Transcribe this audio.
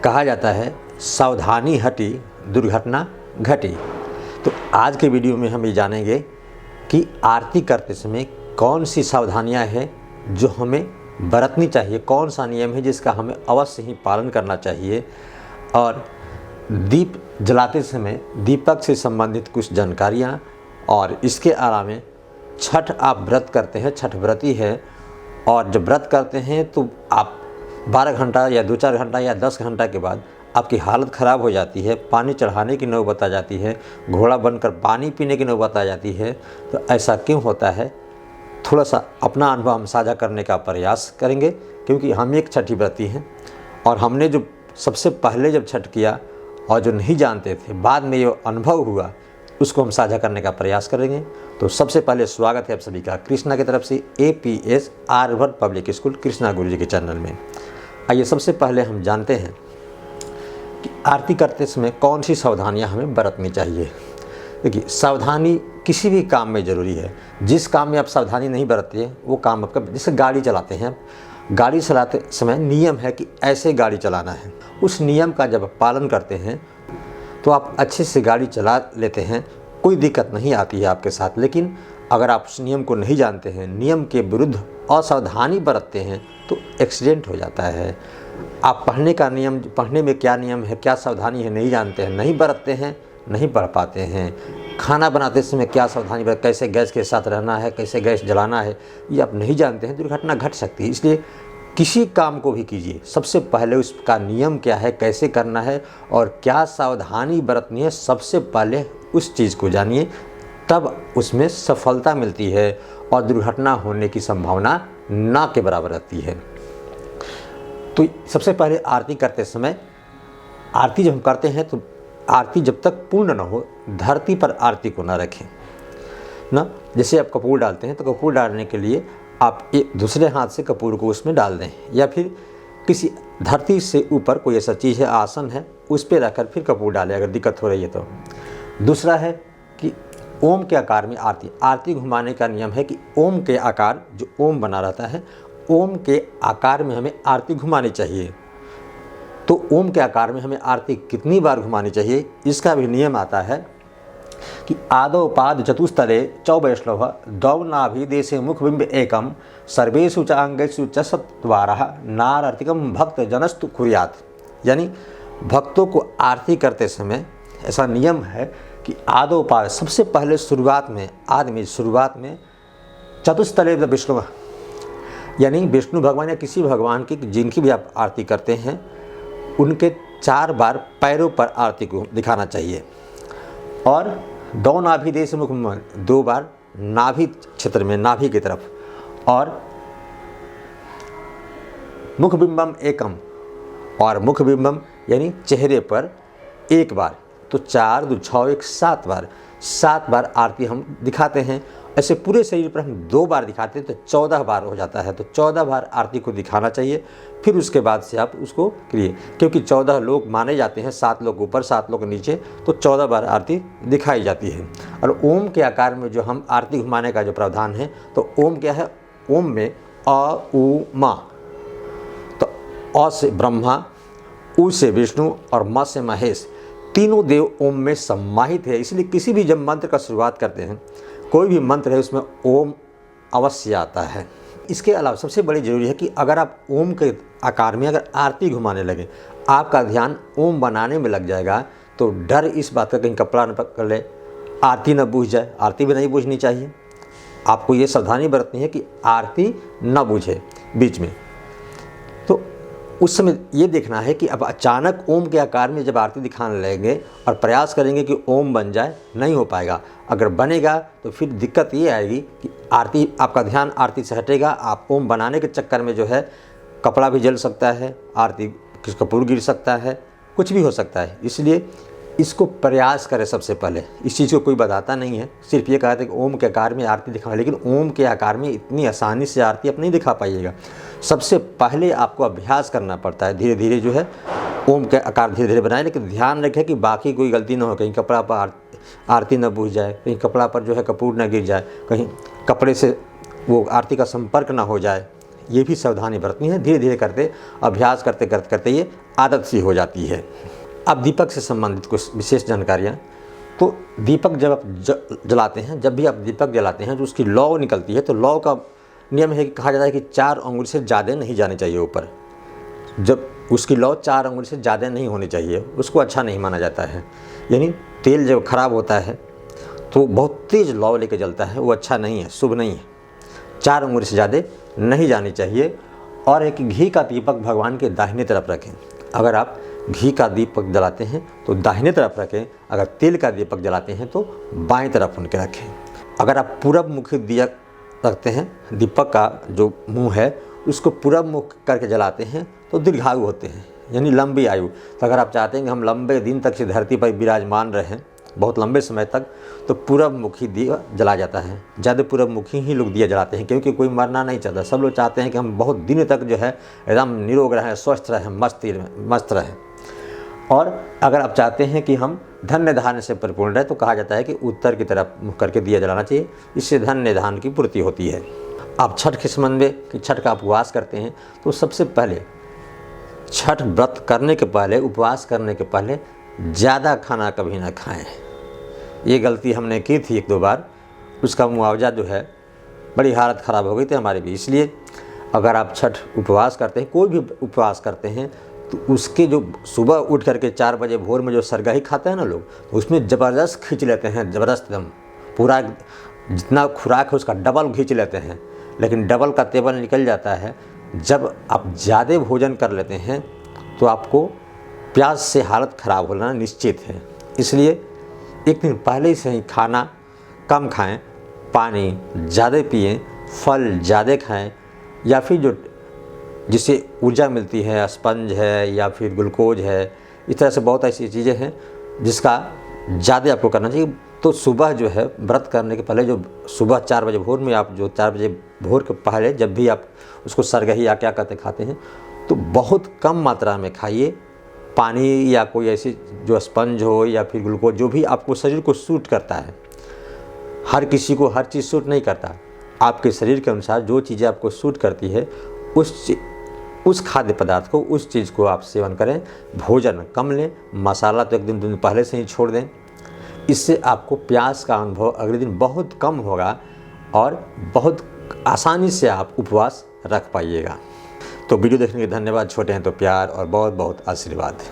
कहा जाता है सावधानी हटी दुर्घटना घटी। तो आज के वीडियो में हम ये जानेंगे कि आरती करते समय कौन सी सावधानियां हैं जो हमें बरतनी चाहिए, कौन सा नियम है जिसका हमें अवश्य ही पालन करना चाहिए, और दीप जलाते समय दीपक से संबंधित कुछ जानकारियाँ। और इसके अलावा छठ आप व्रत करते हैं, छठ व्रती है, और जब व्रत करते हैं तो आप 12 घंटा या 2-4 घंटा या 10 घंटा के बाद आपकी हालत ख़राब हो जाती है, पानी चढ़ाने की नौबत आ जाती है, घोड़ा बनकर पानी पीने की नौबत आ जाती है। तो ऐसा क्यों होता है, थोड़ा सा अपना अनुभव हम साझा करने का प्रयास करेंगे, क्योंकि हम एक छठी व्रती हैं और हमने जो सबसे पहले जब छठ किया और जो नहीं जानते थे, बाद में ये अनुभव हुआ, उसको हम साझा करने का प्रयास करेंगे। तो सबसे पहले स्वागत है आप सभी का कृष्णा की तरफ से APS Aryabhatta public school Krishna Guru ji के चैनल में। आइए सबसे पहले हम जानते हैं कि आरती करते समय कौन सी सावधानियां हमें बरतनी चाहिए। देखिए, सावधानी किसी भी काम में ज़रूरी है। जिस काम में आप सावधानी नहीं बरतते वो काम आपका, जैसे गाड़ी चलाते हैं, गाड़ी चलाते समय नियम है कि ऐसे गाड़ी चलाना है। उस नियम का जब आप पालन करते हैं तो आप अच्छे से गाड़ी चला लेते हैं, कोई दिक्कत नहीं आती है आपके साथ। लेकिन अगर आप उस नियम को नहीं जानते हैं, नियम के विरुद्ध असावधानी बरतते हैं तो एक्सीडेंट हो जाता है। आप पढ़ने में क्या नियम है, क्या सावधानी है, नहीं जानते हैं, नहीं बरतते हैं, नहीं पढ़ पाते हैं। खाना बनाते समय क्या सावधानी बरत, कैसे गैस के साथ रहना है, कैसे गैस जलाना है, ये आप नहीं जानते हैं, दुर्घटना घट सकती है। इसलिए किसी काम को भी कीजिए, सबसे पहले उसका नियम क्या है, कैसे करना है और क्या सावधानी बरतनी है, सबसे पहले उस चीज़ को जानिए, तब उसमें सफलता मिलती है और दुर्घटना होने की संभावना ना के बराबर रहती है। तो सबसे पहले आरती करते समय, आरती जब हम करते हैं तो आरती जब तक पूर्ण न हो, धरती पर आरती को ना रखें ना। जैसे आप कपूर डालते हैं तो कपूर डालने के लिए आप एक दूसरे हाथ से कपूर को उसमें डाल दें, या फिर किसी धरती से ऊपर कोई ऐसा चीज़ है, आसन है, उस पर रखकर फिर कपूर डालें अगर दिक्कत हो रही है तो। दूसरा है कि ओम के आकार में आरती घुमाने का नियम है कि ओम के आकार, जो ओम बना रहता है, ओम के आकार में हमें आरती घुमानी चाहिए। तो ओम के आकार में हमें आरती कितनी बार घुमानी चाहिए, इसका भी नियम आता है कि आदौ पाद चतुस्तरे चौवैष्णव द्वौ नाभि देशे मुखबिंब एकम सर्वेषु च अंगेषु च सत्वारः नारतिकम भक्त जनस्तु कुर्यात्। यानी भक्तों को आरती करते समय ऐसा नियम है कि आदौ पाद, सबसे पहले शुरुआत में चतुस्तरे विष्णु, यानी विष्णु भगवान या किसी भगवान की जिनकी भी आप आरती करते हैं, उनके 4 बार पैरों पर आरती को दिखाना चाहिए। और दो नाभि देश मुख में 2 बार नाभि क्षेत्र में, नाभि की तरफ, और मुखबिंबम एकम, और मुखबिंबम यानी चेहरे पर 1 बार। तो 4 2 6 1 7 बार आरती हम दिखाते हैं। ऐसे पूरे शरीर पर हम 2 बार दिखाते हैं तो 14 बार हो जाता है। तो 14 बार आरती को दिखाना चाहिए। फिर उसके बाद से आप उसको करिए, क्योंकि 14 लोग माने जाते हैं, 7 लोग ऊपर 7 लोग नीचे, तो 14 बार आरती दिखाई जाती है। और ओम के आकार में जो हम आरती घुमाने का जो प्रावधान है, तो ओम क्या है, ओम में अ उ मा, तो अ से ब्रह्मा, उ से विष्णु और म से महेश, तीनों देव ओम में सम्माहित है। इसलिए किसी भी जब मंत्र का शुरुआत करते हैं, कोई भी मंत्र है, उसमें ओम अवश्य आता है। इसके अलावा सबसे बड़ी ज़रूरी है कि अगर आप ओम के आकार में अगर आरती घुमाने लगे, आपका ध्यान ओम बनाने में लग जाएगा, तो डर इस बात का कहीं कपड़ा न पकड़ ले, आरती न बूझ जाए। आरती भी नहीं बूझनी चाहिए। आपको ये सावधानी बरतनी है कि आरती न बूझे बीच में। तो उस समय ये देखना है कि अब अचानक ओम के आकार में जब आरती दिखाने लगेंगे और प्रयास करेंगे कि ओम बन जाए, नहीं हो पाएगा। अगर बनेगा तो फिर दिक्कत ये आएगी कि आरती, आपका ध्यान आरती से हटेगा। आप ओम बनाने के चक्कर में जो है कपड़ा भी जल सकता है, आरती कपूर गिर सकता है, कुछ भी हो सकता है। इसलिए इसको प्रयास करें। सबसे पहले इस चीज़ को कोई बताता नहीं है, सिर्फ ये कहते हैं कि ओम के आकार में आरती दिखाएं, लेकिन ओम के आकार में इतनी आसानी से आरती आप नहीं दिखा पाइएगा। सबसे पहले आपको अभ्यास करना पड़ता है, धीरे धीरे जो है ओम के आकार धीरे धीरे बनाएं। लेकिन ध्यान रखें कि बाकी कोई गलती ना हो, कहीं कपड़ा पर आरती न बूझ जाए, कहीं कपड़ा पर जो है कपूर न गिर जाए, कहीं कपड़े से वो आरती का संपर्क ना हो जाए। ये भी सावधानी बरतनी है। धीरे धीरे करते, अभ्यास करते करते करते ये आदत सी हो जाती है। अब दीपक से संबंधित कुछ विशेष जानकारियाँ। तो दीपक जब आप जलाते हैं, जब भी आप दीपक जलाते हैं, जो उसकी लौ निकलती है, तो लौ का नियम है कि कहा जाता है कि 4 अंगुल से ज़्यादा नहीं जानी चाहिए ऊपर। जब उसकी लौ 4 अंगुल से ज़्यादा नहीं होनी चाहिए, उसको अच्छा नहीं माना जाता है। यानी तेल जब खराब होता है तो बहुत तेज़ लौ लेके जलता है, वो अच्छा नहीं है, शुभ नहीं है। 4 अंगुल से ज़्यादा नहीं जानी चाहिए। और एक घी का दीपक भगवान के दाहिने तरफ रखें। अगर आप घी का दीपक जलाते हैं तो दाहिने तरफ रखें, अगर तेल का दीपक जलाते हैं तो बाएं तरफ उनके रखें। अगर आप पूरब मुखी दिया रखते हैं, दीपक का जो मुंह है उसको पूरब मुख करके जलाते हैं तो दीर्घायु होते हैं, यानी लंबी आयु। तो अगर आप चाहते हैं कि हम लंबे दिन तक से धरती पर विराजमान रहें, बहुत लंबे समय तक, तो पूरब मुखी दिया जला जाता है। ज़्यादा पूरब मुखी ही लोग दिया जलाते हैं, क्योंकि कोई मरना नहीं चाहता। सब लोग चाहते हैं कि हम बहुत दिन तक जो है एकदम निरोग रहें, स्वस्थ रहें, मस्त रहें। और अगर आप चाहते हैं कि हम धन्य धान्य से परिपूर्ण रहे, तो कहा जाता है कि उत्तर की तरफ मुख करके दिया जलाना चाहिए। इससे धन्य धान्य की पूर्ति होती है। आप छठ के संबंध में कि छठ का उपवास करते हैं, तो सबसे पहले छठ व्रत करने के पहले, उपवास करने के पहले ज़्यादा खाना कभी ना खाएं। ये गलती हमने की थी 1-2 बार, उसका मुआवजा जो है, बड़ी हालत ख़राब हो गई थी हमारी भी। इसलिए अगर आप छठ उपवास करते हैं, कोई भी उपवास करते हैं, तो उसके जो सुबह उठ करके 4 बजे भोर में जो सरगाही खाते हैं ना लोग, तो उसमें ज़बरदस्त खींच लेते हैं, ज़बरदस्त एकदम पूरा जितना खुराक है उसका डबल खींच लेते हैं। लेकिन डबल का टेबल निकल जाता है। जब आप ज़्यादा भोजन कर लेते हैं तो आपको प्यास से हालत ख़राब होना निश्चित है। इसलिए एक दिन पहले से ही खाना कम खाएं, पानी ज़्यादा पिएं, फल ज़्यादा खाएं, या फिर जो जिससे ऊर्जा मिलती है, स्पंज है या फिर ग्लूकोज है, इस तरह से बहुत ऐसी चीज़ें हैं जिसका ज़्यादा आपको करना चाहिए। तो सुबह जो है व्रत करने के पहले, जो सुबह 4 बजे भोर में, आप जो 4 बजे भोर के पहले जब भी आप उसको सरगही या क्या कहते खाते हैं, तो बहुत कम मात्रा में खाइए। पानी या कोई ऐसी जो स्पंज हो या फिर ग्लूकोज, जो भी आपको शरीर को सूट करता है। हर किसी को हर चीज़ सूट नहीं करता। आपके शरीर के अनुसार जो चीज़ें आपको सूट करती है, उस खाद्य पदार्थ को, उस चीज़ को आप सेवन करें। भोजन कम लें, मसाला तो 1 दिन पहले से ही छोड़ दें। इससे आपको प्यास का अनुभव अगले दिन बहुत कम होगा और बहुत आसानी से आप उपवास रख पाइएगा। तो वीडियो देखने के धन्यवाद। छोटे हैं तो प्यार और बहुत बहुत आशीर्वाद।